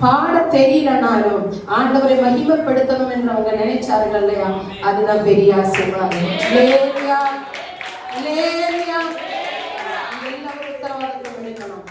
பாட தெரியலனாலும் ஆண்டவரை மகிமைப்படுத்தணும் என்று அவங்க நினைச்சார்கள் இல்லையா? அதுதான் பெரிய ஆசீர்வாதம்.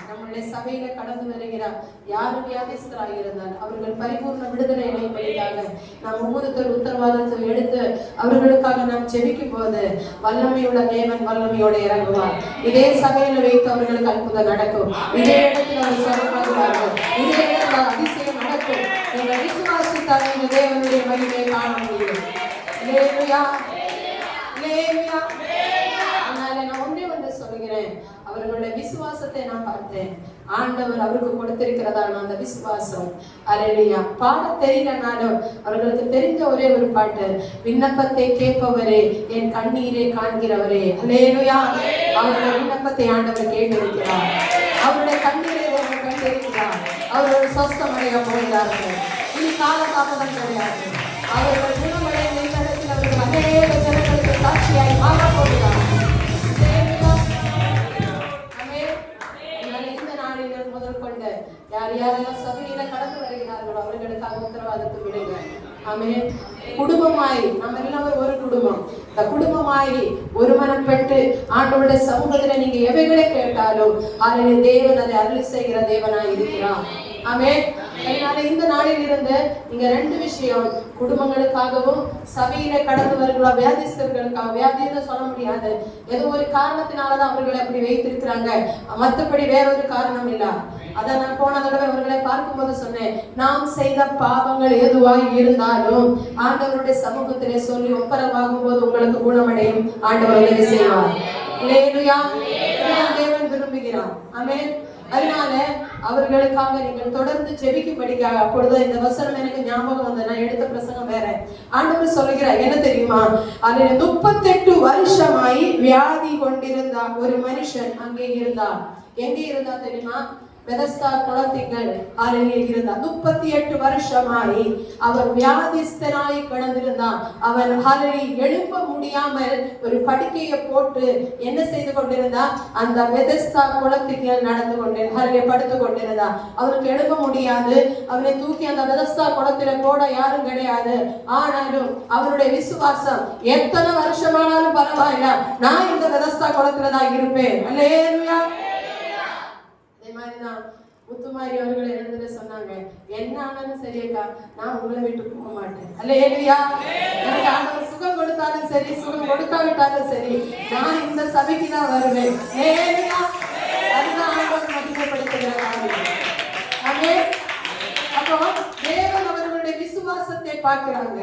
நம்முடைய சபையில கடந்து வருகிறார் யாரு வியாதிஸ்தராக இருந்தால் அவர்கள் பரிபூர்ண விடுதலை அடைவதற்காக நாம் ஒவ்வொருத்தர் உத்தரவாதத்தை எடுத்து அவர்களுக்காக நாம் ஜெபிக்கும் போது வல்லமையுள்ள தேவன் வல்லமையோட இறங்குவார். இதே சபையில வைத்து அவர்களுக்கு அற்புதம் நடக்கும். இதே இடத்துல அவர் சொல்லுவார்கள். இதே இடத்துல அதிசயம் நடக்கும். நீங்கள் விசுவாசித்தால் இந்த தேவனுடைய மகிமையை காண முடியும். நான் ஒன்றே ஒன்று சொல்கிறேன், அவர்களுடைய விசுவாசத்தை நான் பார்த்தேன். ஆண்டவர் அவருக்கு கொடுத்திருக்கிறதான அந்த விசுவாசம். அல்லேலூயா. பாட தெரியலனாலும் அவர்களுக்கு தெரிஞ்ச ஒரே ஒரு பாட்டு, விண்ணப்பத்தை கேட்பவரே என் கண்ணீரை காண்கிறவரே. அல்லேலூயா. அவருடைய விண்ணப்பத்தை ஆண்டவர் கேட்டிருக்கிறார். அவருடைய கண்ணீரை அவர் கண்டிருக்கிறார். அவர்கள் சொஸ்தமடைய போகிறார்கள். இனி காலதாமதம் கிடையாது. அவர்கள் குணமடைந்த இடத்தில் அவர்கள் அநேக ஜனங்களுக்கு சாட்சியாய் மாற போகிறார். யார் யாரெல்லாம் சபையில கடந்து வருகிறார்களோ அவர்களுக்காக உத்தரவாதத்தை விடுங்க. ஆமென். குடும்பமாய் நம்ம எல்லாரும் ஒரு குடும்பம். இந்த குடும்பமாய் ஒரு மனப்பட்டு ஆண்டவருடைய சமூகத்துல நீங்க எவைகளை கேட்டாலும் அதில் தேவன் அதை அருளி செய்கிற தேவனாய் இருக்கிறார். ஆமென். அதனால இந்த நாளில் இருந்து நீங்க ரெண்டு விஷயம், குடும்பங்களுக்காகவும் சபையில கடந்து வருகிற வியாதிஸ்தர்களுக்காக, வியாதின்னு சொல்ல முடியாது, ஏதோ ஒரு காரணத்தினாலதான் அவர்களை அப்படி வைத்திருக்கிறாங்க, மற்றபடி வேறொரு காரணம் இல்ல. அதை நான் போன தடவை அவர்களை பார்க்கும்போது சொன்னேன், நாம் செய்த பாவங்கள் எதுவாய் இருந்தாலும் ஆண்டவருடைய சமூகத்திலே சொல்லி ஒப்பரவாகும் போது உங்களுக்கு குணமடையும். ஆண்டவர் உதவி செய்வார். தேவன் விரும்புகிறார். ஆமென். அதனால அவர்களுக்காக நீங்கள் தொடர்ந்து ஜெபிக்கும்படிக்காக. அப்பொழுது இந்த வசனம் எனக்கு ஞாபகம் வந்து நான் எடுத்த பிரசங்கம் வேற. ஆண்டவர் சொல்லுகிறார் என்ன தெரியுமா? அதில் 38 வருஷமாய் வியாதி கொண்டிருந்த ஒரு மனுஷன் அங்கே இருந்தார். எங்கே இருந்தா தெரியுமா? பெதஸ்தா குளத்திங்கள் அருகே இருந்தார். 38 வருஷமாய் அவர் வியாதிஸ்தனாய் கிடந்திருந்தான். அவன் எழும்ப முடியாமல் ஒரு படுக்கையை போட்டு என்ன செய்து கொண்டிருந்தான்? அந்த பெதஸ்தா குளத்திங்கள் நடந்து கொண்டு படுத்து கொண்டிருந்தான். அவனுக்கு எழும்ப முடியாது. அவனை தூக்கி அந்த பெதஸ்தா குளத்தில போட யாரும் கிடையாது. ஆனாலும் அவனுடைய விசுவாசம், எத்தனை வருஷமானாலும் பரவாயில்ல, நான் இந்த பெதஸ்தா குளத்துல தான் இருப்பேன். அல்லேலூயா. மாதிரிதான் முத்துமாரி அவர்கள் எழுதுல சொன்னாங்க, என்ன ஆனாலும் சரியக்கா, நான் உங்களை விட்டு போக மாட்டேன். அல்லேலூயா. எனக்கு ஆண்டவர் சுகம் கொடுத்தாலும் சரி, சுகம் கொடுக்காவிட்டாலும் சரி, நான் இந்த சபைக்கு தான் வருவேன். அதுதான் ஆண்டவர் மகிமைப்படுத்துகிற காரியம். அப்போ தேவன் அவர்களுடைய விசுவாசத்தை பார்க்கிறாங்க.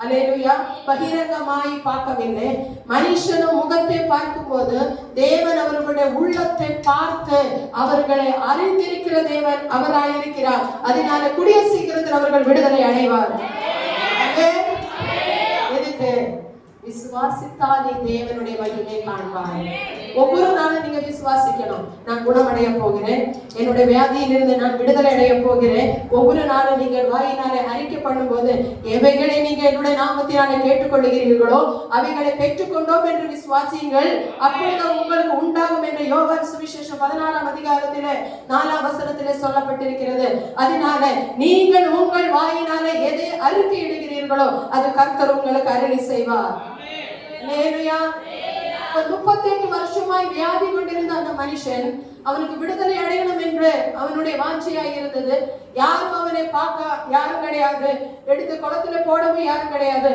அல்லேலூயா. பகிரங்கமாய் பார்க்கவில்லை. மனுஷனும் முகத்தை பார்க்கும் போது தேவன் அவர்களுடைய உள்ளத்தை பார்த்து அவர்களை அறிந்திருக்கிற தேவன் அவராயிருக்கிறார். அதனால கூடிய சீக்கிரத்தில் அவர்கள் விடுதலை அடைவார். எதுக்கு? விசுவாசித்தாலே தேவனுடைய மகிமை காண்பார். ஒவ்வொரு நாளும் நீங்க விசுவாசிக்கணும், நான் குணமடைய போகிறேன், என்னுடைய வியாதியிலிருந்து நான் விடுதலை அடைய போகிறேன். ஒவ்வொரு நாளும் நீங்கள் வாயினாலே அறிக்கை பண்ணும் போது, எவைகளை நீங்க என்னுடைய நாமத்தினாலே கேட்டுக்கொள்கிறீர்களோ அவைகளை பெற்றுக்கொண்டோம் என்று விசுவாசியுங்கள், அப்பொழுது உங்களுக்கு உண்டாகும் என்று யோவான் சுவிசேஷம் 14ஆம் அதிகாரத்திலே 4ஆம் வசனத்திலே சொல்லப்பட்டிருக்கிறது. அதனால நீங்கள் உங்கள் வாயினாலே எதை அறிக்கை இடுகிறீர்களோ அது கர்த்தர் உங்களுக்கு அருளி செய்வார். 38 வருஷமாய் வியாதி கொண்டிருந்த அந்த மனுஷன், அவனுக்கு விடுதலை அடையணும் என்று அவனுடைய வாஞ்சையாய் இருந்தது. யாரும் அவனை பார்க்க யாரும் கிடையாது, எடுத்து குளத்துல போடவும் யாரும் கிடையாது.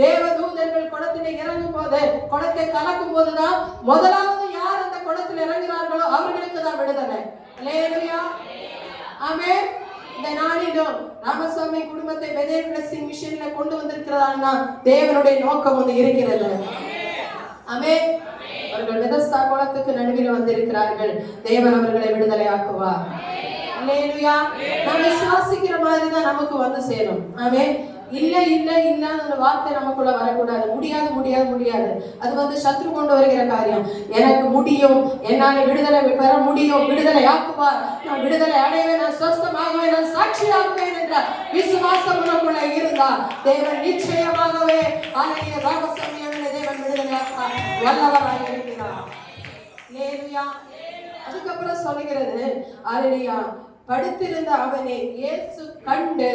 தேவதூதர்கள் குளத்திலே இறங்கும் போது, குளத்தை கலக்கும் போதுதான் முதலாவது யார் அந்த குளத்தில் இறங்குகிறார்களோ அவர்களுக்கு தான் விடுதலை. அல்லேலூயா. ஆமென். இந்த நாளிலும் ராமசாமி குடும்பத்தை பெதேல் பிளஸிங் மிஷன்ல கொண்டு வந்திருக்கிறதா தேவனுடைய நோக்கம் வந்து இருக்கிறது. ஆமென். அவர்கள் பெதஸ்தா குளத்துக்கு நடுவில் வந்திருக்கிறார்கள். தேவன் அவர்களை விடுதலை ஆக்குவார். அல்லேலூயா. நாம் விசுவாசிக்கிற மாதிரி தான் நமக்கு வந்து சேரும். ஆமென். இல்ல இல்ல இல்ல அந்த வார்த்தை நமக்குள்ள வரக்கூடாது. முடியாது முடியாது முடியாது, அது வந்து சத்ரு கொண்டு வருகிற காரியம். எனக்கு முடியும், என்னால விடுதலை பெற முடியும், விடுதலை ஆக்குவார், நான் விடுதலை அடைவேன், நான் சொஸ்தமாகுவேன், நான் சாட்சியாகுவேன் என்ற விசுவாசம் உனக்குள்ள இருந்தா தேவன் நிச்சயமாகவே ஆலய ராமசாமியான தேவன் விடுதலை ஆக்க வல்லவராக இருக்கிறார். அல்லேலூயா. அதுக்கப்புறம் சொல்லுகிறது, அல்லேலூயா, படுத்திருந்த அவனை இயேசு கண்டு,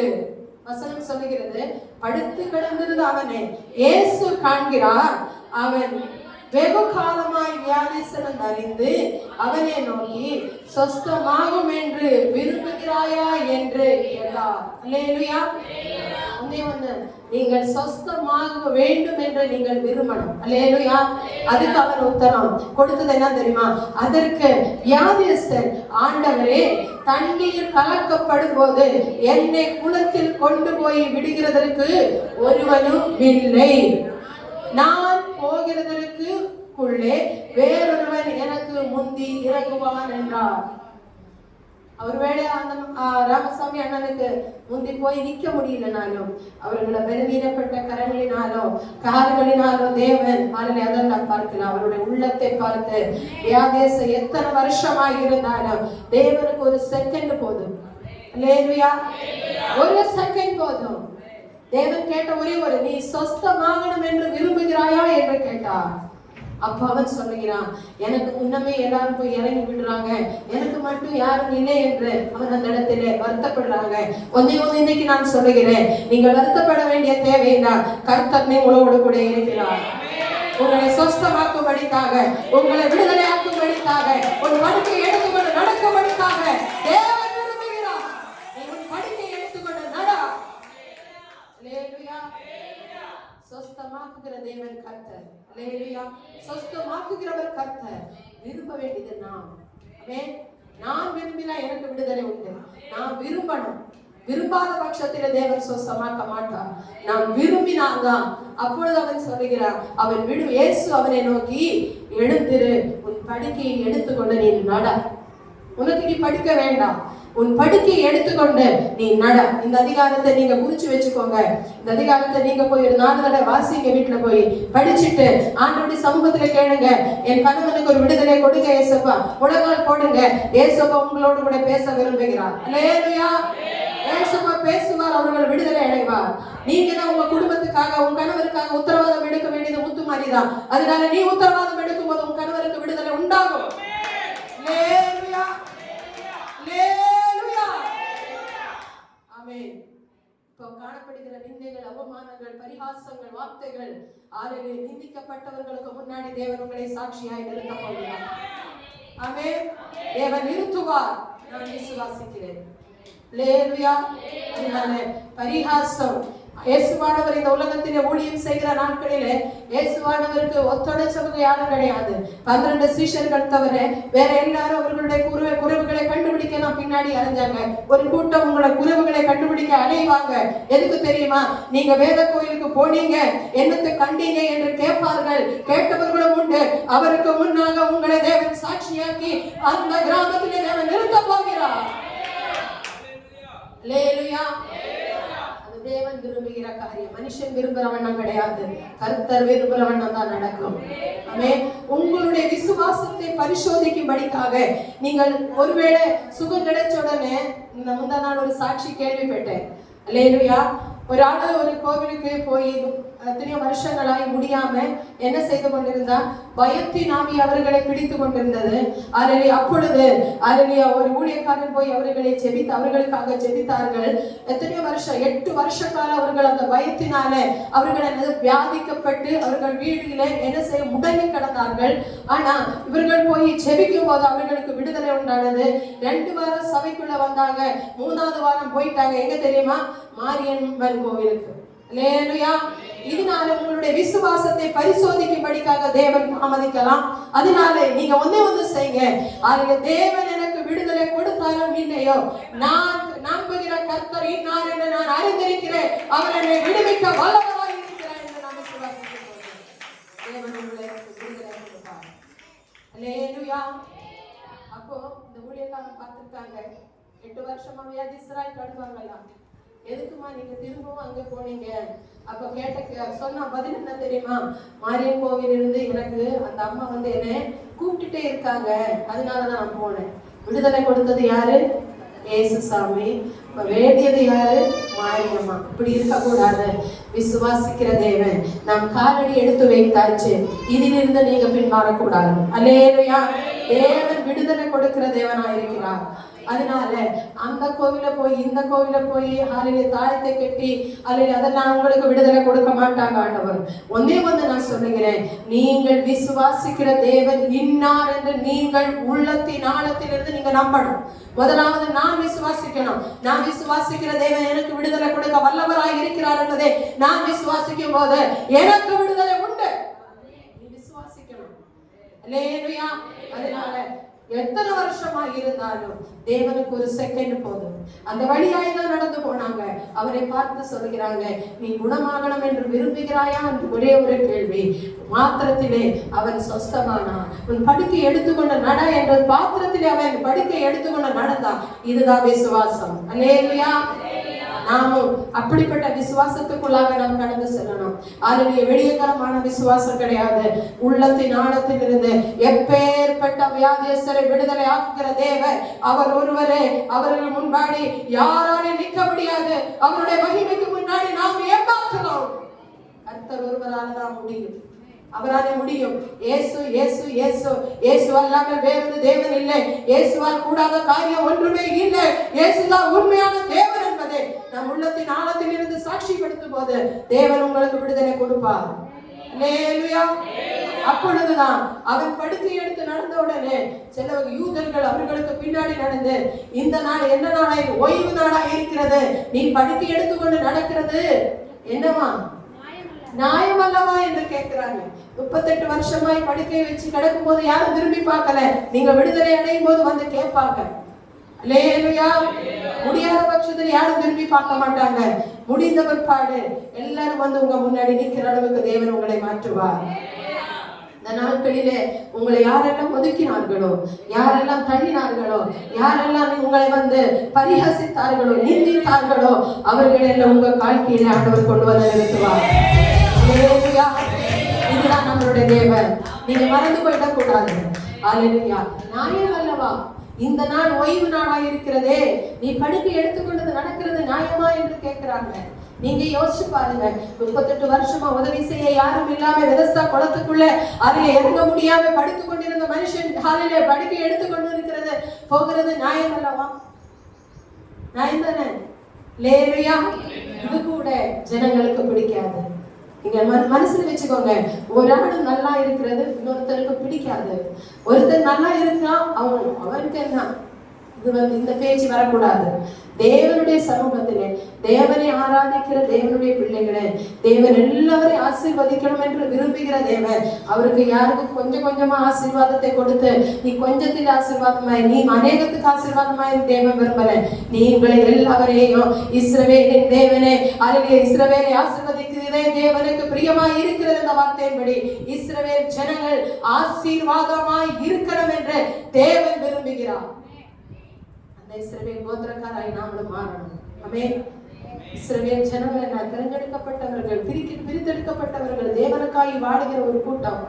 வசனம் சொல்லுகிறது, படுத்து கிடந்திருந்த அவனை இயேசு காண்கிறார். அவன் வெகு காலமாய் வியாதிசனம் அறிந்து அவனை நோக்கி, சொஸ்தமாகும் என்று விரும்புகிறாயா என்று கேட்டார். அல்லேலூயா. நீங்கள் சொஸ்தமாக வேண்டும் என்று நீங்கள் விரும்பணும். அல்லேலூயா. அதுக்கு அவன் உத்தரம் கொடுத்தது என்ன தெரியுமா? அதற்கு வியாதியஸ்தன், ஆண்டவரே, தண்ணீர் கலக்கப்படும் போது என்னை குளத்தில் கொண்டு போய் விடுகிறதற்கு ஒருவனும் இல்லை. நான் போகிறதற்கு வேறொருவன் எனக்கு முந்தி இறங்குவான் என்றார். ஒருவேளை அந்த ராமசாமி அண்ணனுக்கு முந்தி போய் நிற்க முடியலனாலும், அவர்களை பலவீனப்பட்ட கரங்களினாலும் கால்களினாலும் தேவன் அதெல்லாம் பார்க்கலாம். அவருடைய உள்ளத்தை பார்த்து, வியாதேசம் எத்தனை வருஷமாக இருந்தாலும் தேவனுக்கு ஒரு செகண்ட் போதும். அல்லேலூயா. ஒரு செகண்ட் போதும். தேவன் கேட்ட ஒரே ஒரு, நீ சொஸ்தமாகணும் என்று விரும்புகிறாயா என்று கேட்டார். அப்ப அவன் சொல்லுகிறான், எனக்கு முன்னமே எல்லாரும் போய் இறங்கி விடுறாங்க, எனக்கு மட்டும் யாரும் இல்லை என்று அவன் அந்த இடத்திலே வருத்தப்படுறாங்க. ஒன்னே இன்னைக்கு நான் சொல்லுகிறேன், நீங்கள் வருத்தப்பட வேண்டிய தேவையில்லை. கர்த்தர் உங்களோடு கூட இருக்கிறார். உங்களை சொஸ்தமாக்கும்படிக்காக, உங்களை விடுதலையாக்கும்படிக்காக, உன் படுக்கை எடுத்துக்கொண்டு நடக்கும்படிக்காக தேவன் விரும்புகிறார். நீ உன் படுக்கை எடுத்துக்கொண்டு நட. அல்லேலூயா. சொஸ்தமாக்குகிற தேவன் கர்த்தர். அல்லேலூயா. சொஸ்தமாக்குகிறவர் கர்த்தர். விரும்ப வேண்டியது நாம். ஆமென். நான் விரும்பினா எனக்கு விடுதலை உண்டு. நான் விரும்பணும். விரும்பாத பட்சத்தில் தேவன் சொஸ்தமாக்க மாட்டார். நாம் விரும்பினால்தான். அப்பொழுது அவன் சொல்லுகிறான், அவன் இயேசு அவனை நோக்கி, எழுந்திரு, உன் படுக்கையை எடுத்துக்கொண்டு நீ நட. உனக்கு நீ படுக்க வேண்டாம், உன் படுக்கையை எடுத்துக்கொண்டு நீ நட. இந்த அதிகாரத்தை நீங்க குறிச்சு வச்சுக்கோங்க. இந்த அதிகாரத்தை நீங்க போய் ஒரு 4 தடவை வாசிங்க. வீட்டுல போய் படிச்சுட்டு ஆண்டவருடைய சமூகத்துல கேளுங்க, என் கணவனுக்கு ஒரு விடுதலை கொடுங்க ஏசப்பா, முழங்கால் போடுங்க. ஏசப்பா உங்களோடு கூட பேச விரும்புகிறார். அல்லேலூயா. ஏசப்பா பேசுவார், அவர்கள் விடுதலை அடைவார். நீங்க தான் உங்க குடும்பத்துக்காக, உங்க கணவருக்காக உத்தரவாதம் எடுக்க வேண்டியது முத்து மாதிரிதான். அதனால நீ உத்தரவாதம் எடுக்கும் போது உன் கணவருக்கு விடுதலை உண்டாகும். அல்லேலூயா. இப்போ காணப்படுகிற நிந்தைகள், அவமானங்கள், பரிகாசங்கள், வார்த்தைகள், நிந்திக்கப்பட்டவர்களுக்கு முன்னாடி தேவன் உங்களை சாட்சியாய் நிறுத்த போகிறார். ஆமென். தேவன் நிறுத்துவார். நான் விசுவாசிக்கிறேன். அல்லேலூயா. பரிகாசம், இயேசுவானவர் இந்த உலகத்திலே ஊழியம் செய்கிற நாட்களிலே இயேசுவானவருக்கு ஒத்துழைச்சவங்க யாரும் கிடையாது. 12 சீஷர்கள் தவிர வேற எல்லாரும் அவர்களுடைய குறைவுகளை கண்டுபிடிக்கலாம் பின்னாடி அலைஞ்சாங்க. ஒரு கூட்டம் உங்களை குறைவுகளை கண்டுபிடிக்க அலைவாங்க. எதுக்கு தெரியுமா? நீங்க வேத கோயிலுக்கு போனீங்க, என்னத்தை கண்டீங்க என்று கேட்பார்கள். கேட்டவர்களும் உண்டு. அவருக்கு முன்னாக உங்களை தேவன் சாட்சியாக்கி அந்த கிராமத்திலே தேவன் நிறுத்த போகிறார். அல்லேலூயா. தேவன் விரும்புகிற காரியம். மனுஷன் விரும்புறவண்ணம் கிடையாது, கர்த்தர் விரும்புறவண்ணம் தான் நடக்கும். ஆமென். உங்களுடைய விசுவாசத்தை பரிசோதிக்கும்படிக்காக நீங்கள் ஒருவேளை சுகம் கிடைச்ச உடனே, இந்த முந்தா நாள் ஒரு சாட்சி கேள்விப்பட்டேன். அல்லேலூயா. ஒரு ஆளு ஒரு கோவிலுக்கு போய் எத்தனையோ வருஷங்களாய் முடியாம என்ன செய்து கொண்டிருந்தா, பயத்தின் ஆவி அவர்களை பிடித்து கொண்டிருந்தது. அப்பொழுது ஒரு ஊழியக்காரன் போய் அவர்களை அவர்களுக்காக ஜெபித்தார்கள். எத்தனையோ வருஷம், 8 வருஷ காலம் அவர்கள் அந்த பயத்தினால அவர்கள் வியாதிக்கப்பட்டு அவர்கள் வீடுல என்ன செய்ய முடங்கி கிடந்தார்கள். ஆனா இவர்கள் போய் ஜெபிக்கும் போது அவர்களுக்கு விடுதலை உண்டானது. 2 வாரம் சபைக்குள்ள வந்தாங்க. 3வது வாரம் போயிட்டாங்க. எங்க தெரியுமா? மாரியம்மன் கோவிலுக்கு. அல்லேலூயா. இதனால உங்களுடைய விசுவாசத்தை பரிசோதிக்கும்படிக்காக தேவன் தாமதிக்கலாம். அதனால நீங்க ஒண்ணு செய்யுங்க. அதுல தேவன் எனக்கு விடுதலை கொடுத்தாலும் இல்லையோ, நான் நம்புகிற கர்த்தர் இன்னார் என்று நான் அறிந்திருக்கிறேன். அவர் என்னை விடுவிக்க வல்லவராய் இருக்கிறார் என்று நாம் விசுவாசிக்கிறோம். தேவன் உங்களுக்கு விடுதலை கொடுப்பார். அல்லேலூயா. அப்போ இந்த ஊழியக்காரன் பார்த்துட்டாங்க, 8 வருஷமா வியாதிஸ்தராய் கடுவாங்கலாம். எதுக்குமா நீங்க திரும்பவும் அங்க போனீங்க? அப்ப சொன்ன பதில் என்ன தெரியுமா? மாரியம்மன் கோவில் இருந்து எனக்கு அந்த அம்மா என்ன கூப்பிட்டுட்டே இருக்காங்க, அதனாலதான் நான் போனேன். விடுதலை கொடுத்தது யாரு? ஏசு சாமி. வேண்டியது யாரு? மாரியம்மா. இப்படி இருக்க கூடாது. விசுவாசிக்கிற தேவன் நாம் காலடி எடுத்து வைத்தாச்சு, இதிலிருந்து நீங்க பின்மாறக்கூடாது. அல்லேலூயா. தேவன் விடுதலை கொடுக்கிற தேவனா இருக்கிறார். அதனால அந்த கோவில போய் இந்த கோவில போய் ஹalleluya தாயத்தை கட்டி ஹalleluya அதெல்லாம் உங்களுக்கு விடுதலை கொடுக்க மாட்டாங்க ஆண்டவர். ஒண்ணே ஒண்ணு நான் சொல்லுகிறேன், நீங்கள் விசுவாசிக்கிற தேவன் இன்னார் என்று நீங்கள் உள்ளத்தின் ஆழத்திலிருந்து நீங்க நம்பணும். முதலாவது நான் விசுவாசிக்கணும். நான் விசுவாசிக்கிற தேவன் எனக்கு விடுதலை கொடுக்க வல்லவராய் இருக்கிறார் என்பதை நான் விசுவாசிக்கும் போது எனக்கு விடுதலை உண்டு. நீ விசுவாசிக்கணும். அல்லேலூயா. அதனால எத்தனை வருஷமா இருந்தாலும் தேவனுக்கு ஒரு செகண்ட் போதும். அந்த வழியாய் தான் நடந்து போனாங்க. அவரை பார்த்து சொல்கிறாங்க, நீ குணமாகணும் என்று விரும்புகிறாயா என்று ஒரே ஒரு கேள்வி மாத்திரத்திலே அவன் சொஸ்தமானான். உன் படுக்கை எடுத்துக்கொண்டு நட என்ற பாத்திரத்திலே அவன் படுக்கை எடுத்துக்கொண்டு நடந்தான். இதுதான் விசுவாசம். அல்லேலூயா. நாமும் அப்படிப்பட்ட விசுவாசத்துக்குள்ளாக நாம் கடந்து செல்லணும். அதிலே வெளியகரமான விசுவாசம் கிடையாது. உள்ளத்தின் ஆழத்திலிருந்து எப்பேற்பட்ட வியாதியஸ்தரை விடுதலை ஆக்குகிற தேவன் அவர் ஒருவரே. அவர்கள் முன்னாடி யாராலே நிற்க முடியாது. அவருடைய மகிமைக்கு முன்னாடி நாம் ஏமாற்றலாம். கர்த்தர் ஒருவரால் தான் முடியும். அவராலே முடியும். இயேசு இயேசு இயேசு இயேசு அல்லாமல் வேறொரு தேவன் இல்லை. இயேசுவால் கூடாத காரியம் ஒன்றுமே இல்லை. இயேசுதான் உண்மையான தேவன் என்பதை நம் உள்ளத்தின் ஆழத்தில் இருந்து சாட்சிப்படுத்தும் போது தேவன் உங்களுக்கு விடுதலை கொடுப்பார். அல்லேலூயா. அப்பொழுதுதான் அவன் படுக்கை எடுத்து நடந்த உடனே சில யூதர்கள் அவர்களுக்கு பின்னாடி நடந்து, இந்த நாள் என்ன நாளாய்? ஓய்வு நாளாய் இருக்கிறது. நீ படுக்கை எடுத்துக்கொண்டு நடக்கிறது என்னவா? நியாயம் அல்லவா என்று கேட்கிறாங்க. 38 வருஷமாய் படுக்கை வச்சு கிடக்கும் போது யாரும் திரும்பி பார்க்கல. நீங்க விடுதலை அடையும் போது வந்து கேட்பாங்க. அல்லேலூயா. முடியாத பட்சத்தில் யாரும் திரும்பி பார்க்க மாட்டாங்க. முடிந்த பிற்பாடு எல்லாரும் வந்து உங்க முன்னாடி நிற்கிற அளவுக்கு தேவன் உங்களை மாற்றுவார். இந்த நாட்களிலே உங்களை யாரெல்லாம் ஒதுக்கினார்களோ, யாரெல்லாம் தள்ளினார்களோ, யாரெல்லாம் உங்களை வந்து பரிஹசித்தார்களோ, நிந்தித்தார்களோ, அவர்களெல்லாம் உங்க வாழ்க்கையில ஆண்டவர் கொண்டு வந்து நிறுத்துவார். இதுதான் நம்மளுடைய தேவன். நீங்க மறந்து போயிடக் கூடாது. அல்லேலூயா. நியாயம் அல்லவா? இந்த நாள் ஓய்வு நாளாக இருக்கிறதே, நீ படுக்கை எடுத்துக்கொண்டது நடக்கிறது நியாயமா என்று கேட்கிறாங்க. நீங்க யோசிச்சு பாருங்க. 38 வருஷமா உதவி செய்ய யாரும் இல்லாம வெதஸ்தா குளத்துக்குள்ள அதில் இறங்க முடியாம படுத்துக் கொண்டிருந்த மனுஷன் காலையில படுக்கை எடுத்துக்கொண்டு இருக்கிறது போகிறது நியாயம் அல்லவா? நியாயம் தானே? லேலுயா. இது கூட ஜனங்களுக்கு பிடிக்காது. நீங்க மனசுல வச்சுக்கோங்க, ஒரு ஆடு நல்லா இருக்கிறது இன்னொருத்தருக்கு பிடிக்காது. ஒருத்தர் நல்லா இருக்கான், அவனுக்கு என்ன இது வந்து இந்த பேச்சு வரக்கூடாது. தேவனுடைய சமூகத்திலே தேவனை ஆராதிக்கிற தேவனுடைய பிள்ளைகளே, தேவன் எல்லாரையும் ஆசீர்வதிக்கணும் என்று விரும்புகிற தேவன் அவருக்கு யாருக்கும் கொஞ்சம் கொஞ்சமா ஆசீர்வாதத்தை கொடுத்து நீ கொஞ்சத்தில் ஆசீர்வாதமாய் நீ அநேகத்துக்கு ஆசீர்வாதமாய் தேவன் விரும்பல. நீ உங்களை எல்லாவரையும் இஸ்ரவேலின் தேவனே அல்லது இஸ்ரவேலை ஆசீர்வதிக்கிறதே தேவனுக்கு பிரியமாய் இருக்கிறது என்ற வார்த்தையின்படி இஸ்ரவேல் ஜனங்கள் ஆசீர்வாதமாய் இருக்கணும் என்று தேவன் விரும்புகிறார். இஸ்ரவேல் கோத்திரக்காராய் நாமளும் மாறணும். ஆமென். இஸ்ரவேல் ஜனங்கள் தேர்ந்தெடுக்கப்பட்டவர்கள், பிரித்தெடுக்கப்பட்டவர்கள், தேவனுக்காய் வாடுகிற ஒரு கூட்டம்.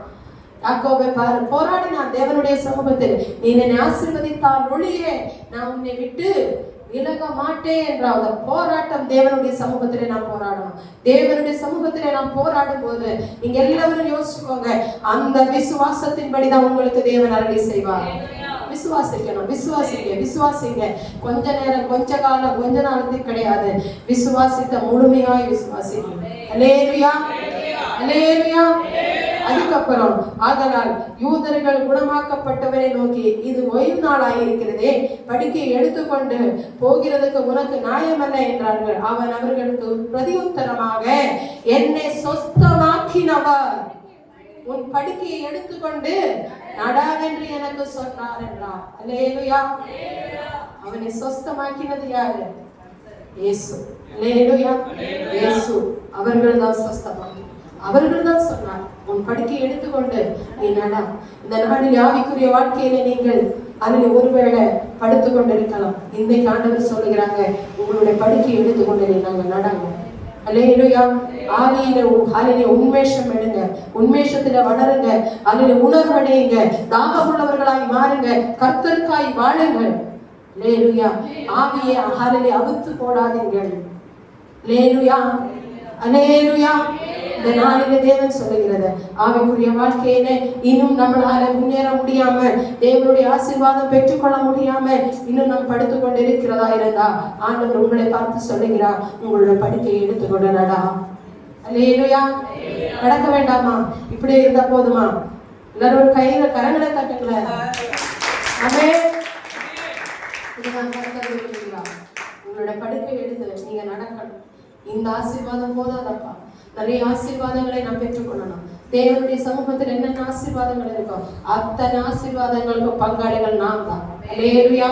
யாக்கோபை பாரு, போராடினான் தேவனுடைய சமூகத்தில். நீ என்னை ஆசீர்வதித்தால் ஒழியே நான் உன்னை விட்டு விலக மாட்டேன் என்ற அந்த போராட்டம் தேவனுடைய சமூகத்திலே நாம் போராடணும். தேவனுடைய சமூகத்திலே நாம் போராடும் போது நீங்க எல்லாரும் யோசிச்சுக்கோங்க, அந்த விசுவாசத்தின்படிதான் உங்களுக்கு தேவன் அருளை செய்வார். விசுவாசிக்கணும். விசுவாசிங்க. கொஞ்ச நேரம், கொஞ்ச காலம், கொஞ்ச நாளத்துக்கு கிடையாது. விசுவாசித்த முழுமையாய் விசுவாசிக்கணும். அல்லேலூயா. அல்லேலூயா. அதுக்கப்புறம் ஆதலால் யூதர்கள் குணமாக்கப்பட்டவரை நோக்கி, இது ஓய்வு நாளாய் இருக்கிறதே, படுக்கை எடுத்துக்கொண்டு போகிறதுக்கு உனக்கு நியாயமல்ல என்றார்கள். அவன் அவர்களுக்கு பிரதியுத்தரமாக, என்னை சொஸ்தமாக்கினவர் உன் படுக்கையை எடுத்துக்கொண்டு நடாவென்று எனக்கு சொன்னார் என்றார். அல்லேலூயா. அவனை சொஸ்தமாக்கினது யாரு? இயேசு. அல்லேலூயா. இயேசு அவர்கள் தான் சொஸ்தமாக்கி, அவர்கள் தான் சொன்னார், உன் படுக்கையை எடுத்துக்கொண்டு நீ நட. இந்த நாளில் ஆவிக்குரிய வாழ்க்கையில நீங்கள் அதில் ஒருவேளை படுத்துக் கொண்டிருக்கலாம். இன்றைக்கு ஆண்டவர் சொல்லுகிறாங்க, உங்களுடைய படுக்கையை எடுத்துக்கொண்டு நீ நாங்கள் நடாங்க. அல்லேலூயா. ஆவியில உண்மேஷம் எடுங்க, உண்மேஷத்துல வளருங்க, அதில் உணர்வடையுங்க, தாகமுள்ளவர்களாய் மாறுங்க, கர்த்தருக்காய் வாழுங்கள். அல்லேலூயா. ஆவியை அவுத்து போடாதீங்கள். அல்லேலூயா. அல்லேலூயா. இந்த நாளிலே தேவன் சொல்லுகிறது, ஆவிக்குரிய வாழ்க்கையில இன்னும் நம்மளால முன்னேற முடியாம, தேவனுடைய ஆசீர்வாதம் பெற்றுக்கொள்ள முடியாம இன்னும் நாம் படுத்துக் கொண்டு இருக்கிறதா இருந்தா, ஆண்டவர் உங்களை பார்த்து சொல்லுகிறார், உங்களோட படுக்கையை எடுத்துக்கொண்டு நடா. அல்லேலூயா. நடக்க வேண்டாமா? இப்படியே இருந்தா போதுமா? எல்லாரும் ஒரு கையில கரங்களை தட்டுங்களேன். ஆமென். உங்களோட படுக்கை எடுத்து நீங்க நடக்கணும். இந்த ஆசீர்வாதம் போதாதப்பா, நிறைய ஆசீர்வாதங்களை நாம் பெற்றுக்கொள்ளணும். தேவனுடைய சமூகத்தில் என்னென்ன ஆசீர்வாதங்கள் இருக்கோ அத்தனை ஆசீர்வாதங்களுக்கு பங்காளிகள் நாம் தான். அல்லேலூயா.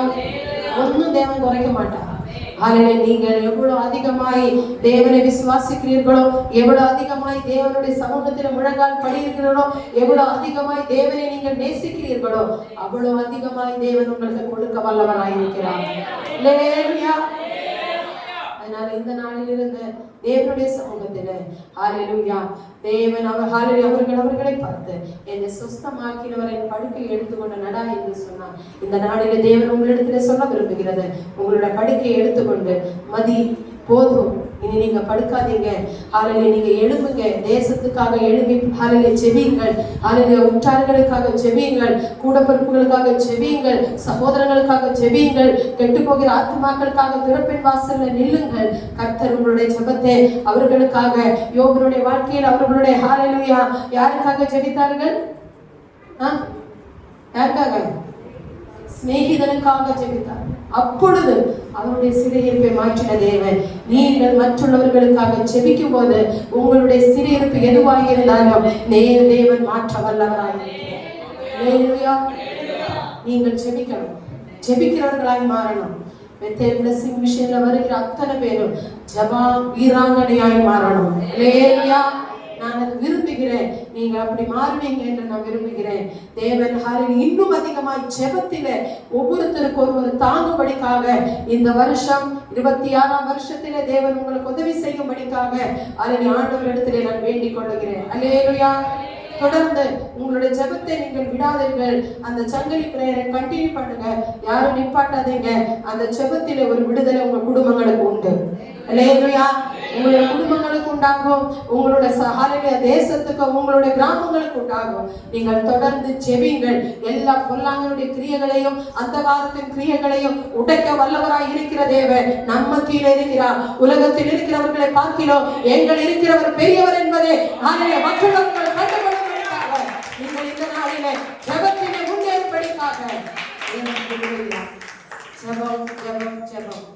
ஒன்னும் தேவன் குறைக்க மாட்டார். அதிலே நீங்கள் எவ்வளவு அதிகமாய் தேவனை விசுவாசிக்கிறீர்களோ, எவ்வளவு அதிகமாய் தேவனுடைய சமூகத்தில் முழங்கால் படியிருக்கிறீர்களோ, எவ்வளவு அதிகமாய் தேவனை நீங்கள் நேசிக்கிறீர்களோ, அவ்வளவு அதிகமாய் தேவன் உங்களுக்கு கொடுக்க வல்லவராயிருக்கிறார். அல்லேலூயா. அதனால இந்த நாளிலிருந்து தேவனுடைய சமூகத்தில் ஹல்லேலூயா, தேவன் அவர்களை பார்த்து என்னை சுஸ்தமாக்கினவர் என் படுக்கையை எடுத்துக்கொண்டு நடா என்று சொன்னார். இந்த நாளிலே தேவன் உங்களிடத்திலே சொல்ல விரும்புகிறது, உங்களோட படுக்கையை எடுத்துக்கொண்டு மதி போதும், இனி நீங்க படுக்காதீங்க. ஹல்லேலூயா. நீங்க எழும்புங்க, தேசத்துக்காக எழும்பி ஹல்லேலூயா ஜெபியுங்கள். ஹல்லேலூயா. உற்றார்களுக்காக ஜெபியுங்கள், கூடப்பிறப்புகளுக்காக ஜெபியுங்கள், சகோதரர்களுக்காக ஜெபியுங்கள், கெட்டு போகிற ஆத்துமாக்களுக்காக திறப்பின் வாசல்ல நில்லுங்கள். கர்த்தர் உங்களுடைய ஜெபத்தை அவர்களுக்காக, யோபனுடைய வாழ்க்கையில் அவர்களுடைய ஹல்லேலூயா யாருக்காக ஜெபித்தார்கள்? யாருக்காக? சிநேகிதனுக்காக ஜெபித்தார். அப்பொழுது அவருடைய சிறையிருப்பை மாற்றின தேவன். நீங்கள் மற்றவர்களுக்காக ஜெபிக்கும் போது உங்களுடைய சிறையிருப்பு எதுவாக இருந்தாலும் தேவன் மாற்ற வல்லவராயிருக்கிறார். நீங்கள் ஜெபிக்கணும், ஜெபிக்கிறவர்களாய் மாறணும். பிளஸிங் விஷயத்துல வருகிற அத்தனை பேரும் ஜபா வீராங்கனையாய் மாறணும். அல்லேலூயா. நான் அது விரும்புகிறேன், நீங்க அப்படி மாறுவீங்க என்று நான் விரும்புகிறேன். தேவன் ஹல்லேலூயா இன்னும் அதிகமாய் ஜெபத்திலே ஒவ்வொருத்தருக்கு ஒருவர் தாங்கும்படிக்காக இந்த வருஷம் 26ஆம் வருஷத்திலே தேவன் உங்களுக்கு உதவி செய்யும்படிக்காக ஹல்லேலூயா ஆண்டவரிடத்திலே நான் வேண்டிக் கொள்கிறேன். அல்லேலூயா. தொடர்ந்து உங்களுடைய ஜெபத்தை நீங்கள் விடாதீர்கள். அந்த சங்கரி பிரேயரை கண்டினியூ பண்ணுங்க, யாரும் நிப்பாட்டாதீங்க. அந்த ஜெபத்திலே ஒரு விடுதலை உங்க குடும்பங்களுக்கு உண்டு. அல்லேலூயா. உங்களுடைய குடும்பங்களுக்கு உண்டாகும், உங்களுடைய ஹல்லேலூயா தேசத்துக்கு, உங்களுடைய கிராமங்களுக்கு உண்டாகும். நீங்கள் தொடர்ந்து ஜெபியுங்கள். எல்லா பொல்லாங்கனுடைய கிரியைகளையும் அந்தகாரத்தின் கிரியைகளையும் உடைக்க வல்லவராய் இருக்கிற தேவன் நம்ம கீழே இருக்கிறார். உலகத்தில் இருக்கிறவர்களை பார்க்கிறோம், எங்கள் இருக்கிறவர் பெரியவர் என்பதை ஹல்லேலூயா மற்றவர்கள் கண்டுகொள்ளும்படிக்காக நீங்கள் இந்த நாளிலே ஜெபத்திலே முன்னேறும்படிக்காக ஜெபம் ஜெபம் ஜெபம்.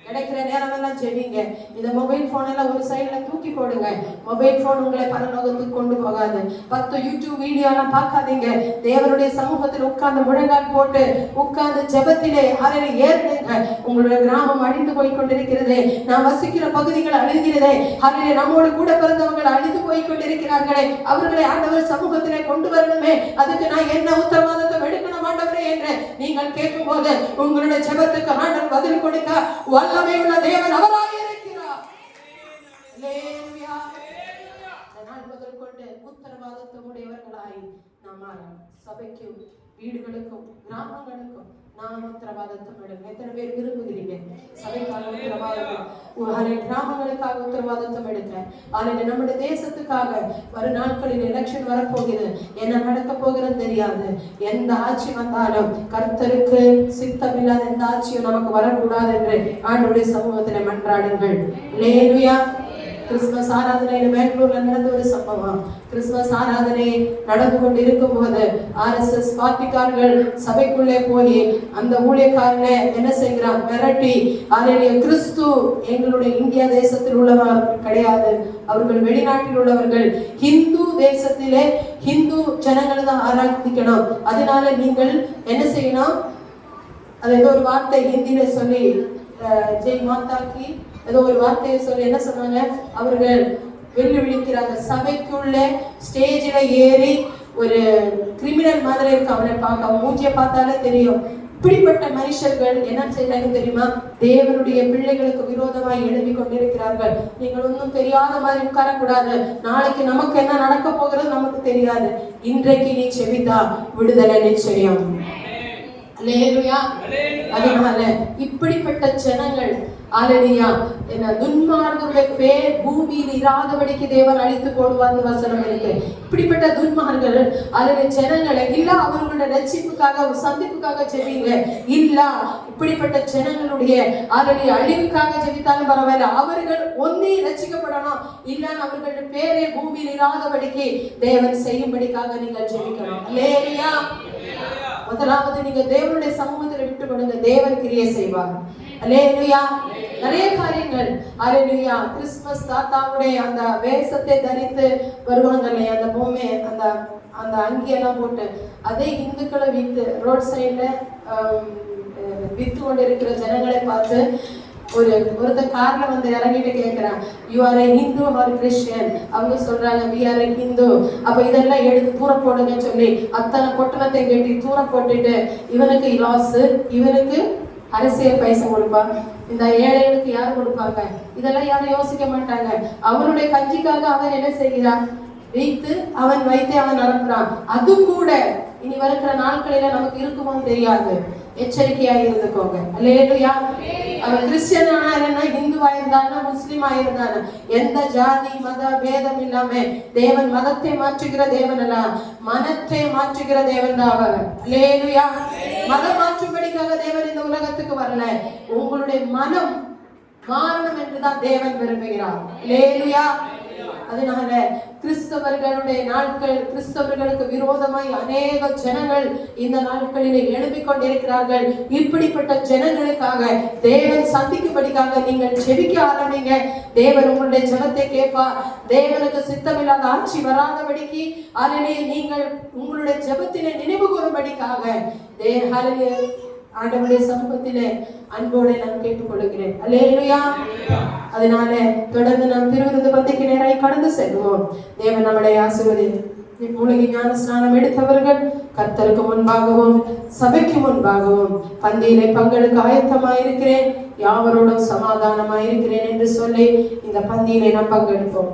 கிடைக்கிற நேரம் எல்லாம் ஜெபிங்க. இந்த மொபைல் போன் எல்லாம் ஒரு சைடுல தூக்கி போடுங்க. மொபைல் போன் உங்களை பரலோகத்துக்கு கொண்டு போகாது. 10 யூடியூப் வீடியோ எல்லாம் பார்க்காதீங்க. தேவனுடைய சமூகத்தில் உட்கார்ந்து முழங்கால் போட்டு உட்கார்ந்து ஜெபத்திலே ஹல்லேலூயா ஏறுங்க. உங்களுடைய கிராமம் அழிந்து போய் கொண்டிருக்கிறது, நாம் வசிக்கிற பகுதிகள் அழிகிறதே. ஹல்லேலூயா நம்மோடு கூட பிறந்தவர்கள் அழிந்து போய் கொண்டிருக்கிறார்களே, அவர்களை ஆண்டவர் சமூகத்திலே கொண்டு வரணுமே, அதுக்கு நான் என்ன உத்தரவாதத்தை எடுக்கணும் ஆண்டவரே என்று நீங்கள் கேட்கும் போது உங்களுடைய ஜெபத்துக்கு ஆண்டவர் பதில் கொடுக்க வல்லமையுள்ள தேவன் அவராய் இருக்கிறார். அல்லேலூயா. அதனால் முதல் கொண்டு உத்தரவாதத்தோடையவர்களாய் நாம் மாறணும். சபைக்கும் வீடுகளுக்கும் கிராமங்களுக்கும் நாம் உத்தரவாதத்தை எடுங்க. எத்தனை பேர் விரும்புகிறீங்க சபைக்காக உத்தரவாதம், கிராமங்களுக்காக உத்தரவாதத்தை எடுக்க? ஆனால் நம்முடைய தேசத்துக்காக வரும் நாட்களில் எலெக்ஷன் வரப்போகிறது, என்ன நடக்க போகிறது தெரியாது. எந்த ஆட்சி வந்தாலும் கர்த்தருக்கு சித்தமில்லாத எந்த ஆட்சியும் நமக்கு வரக்கூடாது என்று ஆண்டவருடைய சமூகத்தில் மன்றாடுங்கள். அல்லேலூயா. கிறிஸ்துமஸ் ஆராதனையில பெங்களூர்ல நடந்த ஒரு சம்பவம். கிறிஸ்துமஸ் ஆராதனை நடந்து கொண்டு இருக்கும் போது RSS பார்ட்டிக்காரர்கள் சபைக்குள்ளே போய் அந்த ஊழியக்காரனை என்ன செய்கிறார், மிரட்டி, ஹல்லேலூயா கிறிஸ்து எங்களுடைய இந்தியா தேசத்தில் உள்ளவர் கிடையாது, அவர்கள் வெளிநாட்டில் உள்ளவர்கள், ஹிந்து தேசத்திலே ஹிந்து ஜனங்களை தான் ஆராதிக்கணும், அதனால நீங்கள் என்ன செய்யணும், அது ஏதோ ஒரு வார்த்தை ஹிந்தியில சொல்லி ஜெய் மாதாக்கு ஏதோ ஒரு வார்த்தையை சொல்லி என்ன சொன்னாங்க, அவர்கள் வெள்ளி விழிக்கிறாங்க. சபைக்குள்ள ஸ்டேஜில் ஏறி ஒரு கிரிமினல் மாதிரி இருக்கு, அவனை பார்க்க மூஞ்சியை பார்த்தாலே தெரியும். இப்படிப்பட்ட மனுஷர்கள் என்ன செய்யறாங்க தெரியுமா, தேவனுடைய பிள்ளைகளுக்கு விரோதமாய் எழுப்பி கொண்டிருக்கிறார்கள். நீங்கள் ஒன்றும் தெரியாத மாதிரி உட்காரக்கூடாது. நாளைக்கு நமக்கு என்ன நடக்க போகிறது நமக்கு தெரியாது. இன்றைக்கு நீ செபித்தா விடுதலை நிச்சயம். அல்லேலூயா. அதனால இப்படிப்பட்ட ஜனங்கள் அல்லேலூயா என்ன துன்மார்க்கருடைய பேர் பூமியில் இராதபடிக்கு தேவன் அழித்து போடுவார்னு வசனம் இருக்கு. இப்படிப்பட்ட துன்மார்கள் அல்லது ஜனங்களை இல்ல அவர்களுடைய ரட்சிப்புக்காக சந்திப்புக்காக ஜெபிங்க, இல்ல இப்படிப்பட்ட ஜனங்களுடைய அல்லது அழிவுக்காக ஜெபித்தாலும் பரவாயில்ல, அவர்கள் ஒன்னே ரட்சிக்கப்படணும், இல்ல அவர்களுடைய பேரை பூமியில் இராதபடிக்கு தேவன் செய்யும்படிக்காக நீங்கள் ஜெபிக்கணும். அல்லேலூயா. முதலாவது நீங்க தேவனுடைய சமூகத்தில் விட்டு கொடுங்க, தேவன் கிரியை செய்வார். அல்லேலூயா. நிறைய காரியங்கள் அல்லேலூயா. கிறிஸ்துமஸ் தாத்தாவுடைய அந்த வேஷத்தை தரித்து வருவாங்க இல்லையா, அந்த பொம்மை அந்த அந்த அங்கியெல்லாம் போட்டு அதே இந்துக்களை வித்து ரோட் சைட்ல வித்து கொண்டு இருக்கிற ஜனங்களை பார்த்து ஒருத்தர் கார்ல வந்து இறங்கிட்டு கேட்கிறான், you are a Hindu or Christian? அவங்க சொல்றாங்க வி ஆர் ஏ ஹிந்து. அப்ப இதெல்லாம் எடுத்து தூர போடுங்கன்னு சொல்லி அத்தனை பொட்டணத்தை கட்டி தூர போட்டுட்டு இவனுக்கு லாஸ், இவனுக்கு அரசியல் பைசா கொடுப்பாங்க, இந்த ஏழைகளுக்கு யார் கொடுப்பாங்க? இதெல்லாம் யாரும் யோசிக்க மாட்டாங்க. அவனுடைய கஞ்சிக்காக அவன் என்ன செய்கிறான்? வைத்து அவன் வைத்து அவன் நடக்கிறான். அது கூட இனி வருகிற நாட்களில நமக்கு இருக்குமோ தெரியாது. எச்சரிக்கையா இருந்துக்கோங்க. அல்லேலூயா. அவன் கிறிஸ்டியனா இல்லைன்னா ஹிந்துவா இருந்தானா முஸ்லிமா இருந்தானா எந்த ஜாதி மத பேதம் இல்லாம தேவன் மதத்தை மாற்றுகிற தேவன் அல்ல, மனத்தை மாற்றுகிற தேவன் தான் அவர். அல்லேலூயா. மதம் மாற்றும்படிக்காக தேவன் இந்த உலகத்துக்கு வரல, உங்களுடைய மனம் மாறணும் என்றுதான் தேவன் விரும்புகிறார். அல்லேலூயா. அதனால கிறிஸ்தவர்களுடைய நாட்கள், கிறிஸ்தவர்களுக்கு விரோதமாய் அநேக ஜனங்கள் இந்த நாட்களிலே எழுப்பிக் கொண்டிருக்கிறார்கள். இப்படிப்பட்ட ஜனங்களுக்காக தேவன் சந்திக்கும்படிக்காக நீங்கள் ஜெபிக்க ஆரம்பிங்க. தேவன் உங்களுடைய ஜெபத்தை கேட்பார். தேவனுக்கு சித்தமில்லாத ஆட்சி வராதபடிக்கு அதிலே நீங்கள் உங்களுடைய ஜெபத்தினை நினைவு கூறும்படிக்காக ஆண்டவருடைய சமூகத்திலே அன்போடு நான் கேட்டுக்கொள்கிறேன். அல்லேலூயா. அதனால தொடர்ந்து நாம் திருவிருந்து பந்திக்கு நேராய் கடந்து செல்வோம். தேவன் நம்மளை ஆசீர்வதி. மூலிகை ஞான ஸ்நானம் எடுத்தவர்கள் கர்த்தருக்கு முன்பாகவும் சபைக்கு முன்பாகவும் பந்தியிலே பங்கெடுக்க ஆயத்தமாயிருக்கிறேன், யாவரோடும் சமாதானமாயிருக்கிறேன் என்று சொல்லி இந்த பந்தியிலே நாம் பங்கெடுப்போம்.